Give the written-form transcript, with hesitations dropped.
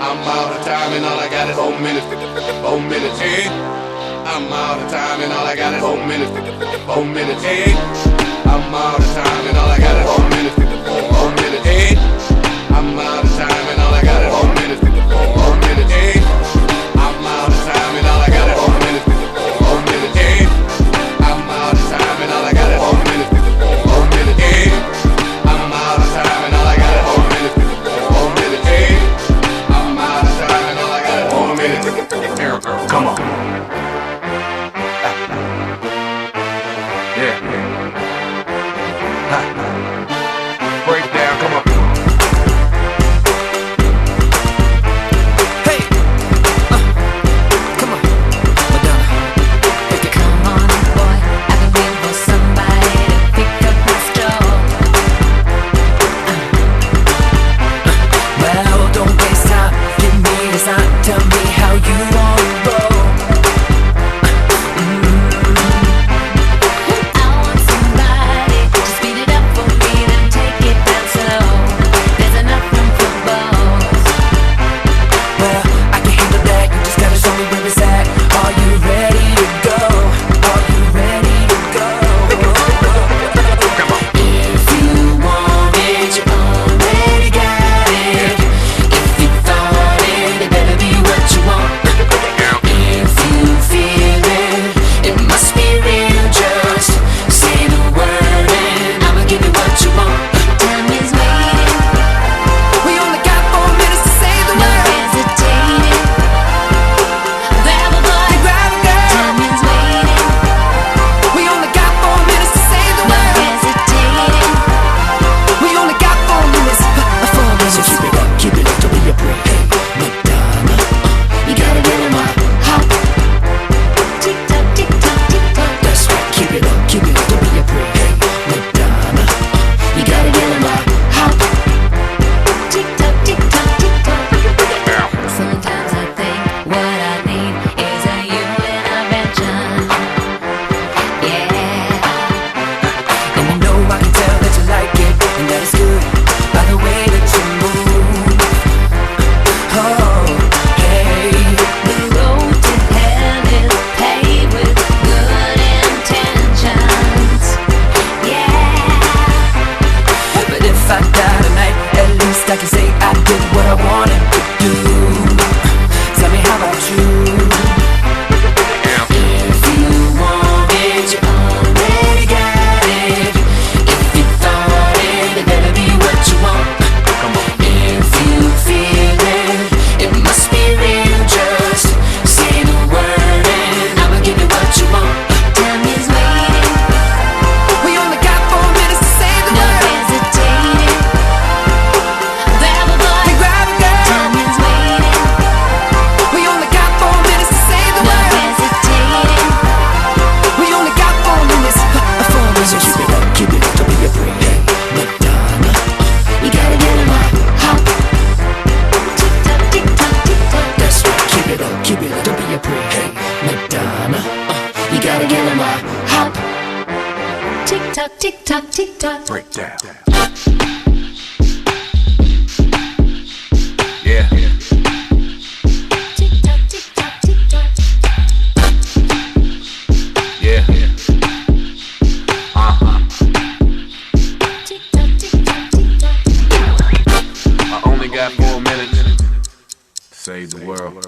I'm out of time and all I got is 4 minutes. 4 minutes, hey. I'm out of time and all I got is 4 minutes. 4 minutes, hey. I'm out of time and all I got is 4 minutes. 4 minutes, hey. I'm out of time and all I got is 4 minutes. 4 minutes, hey. I'm out of time and all I got is 4 minutes. 4 minutes, hey. I'm out of time and all I got is 4 minutes. 4 minutes, hey. I'm out of time and all I got is 4 minutes. 4 minutes, hey. I'm out of time and all I got is 4 minutes. Here, girl, come on. Yeah. Breakdown, come on. Hey, come on, Madonna. Come on, boy, I've been waiting for somebody to pick up my straw. Well, don't waste time, give me the sign, tell me how you want to roll. I want somebody to speed it up for me, then take it down slow. There's enough room for both. Well, I can handle that, you just gotta show me where it's at. Are you ready to go? Are you ready to go? If you want it, you already got it. If you thought it, it better be what you want. If you feel it, it must be real. Just say the word and I'ma give you what you want. Time is waiting, We only got 4 minutes to say the no word. hesitating. Grab a boy, Grab a girl. time is waiting, We only got 4 minutes to say the no word. hesitating. We only got 4 minutes. 4 minutes. So keep it up, don't be a break. Hey, Madonna, you gotta get on my hop. Tick tock, tick tock, tick tock. That's right, keep it up, don't be a break. Hey, Madonna, you gotta get on my hop. Tick tock, tick tock, tick tock. Sometimes I think what I need is a you intervention. Yeah. And you know I can tell that you like it, and that is good by the way that you move. Oh, hey. The road to hell is paved with good intentions. Yeah. But if I die tonight, at least I can say I did what I wanted to do. Tell me, how about you? If you want it, you already got it. If you thought it, it better be what you want. If you feel it, it must be real. Just say the word and I'ma give you what you want. Time is waiting, We only got 4 minutes to say the no word. hesitating. Grab a boy, Grab a girl. time is waiting, We only got 4 minutes to say the no word. hesitating. We only got 4 minutes. 4 minutes. So keep it up, don't be a break. Hey, Madonna, you gotta get on my hop. Tick tock, tick tock, tick tock. That's right, keep it up, don't be a break. Hey, Madonna, you gotta get on my hop. Tick tock, tick tock, tick tock. Breakdown. Yeah. Tick tock, tick tock, tick tock. Yeah. Tick tock, tick tock, tick tock. I only got 4 minutes. Save the world.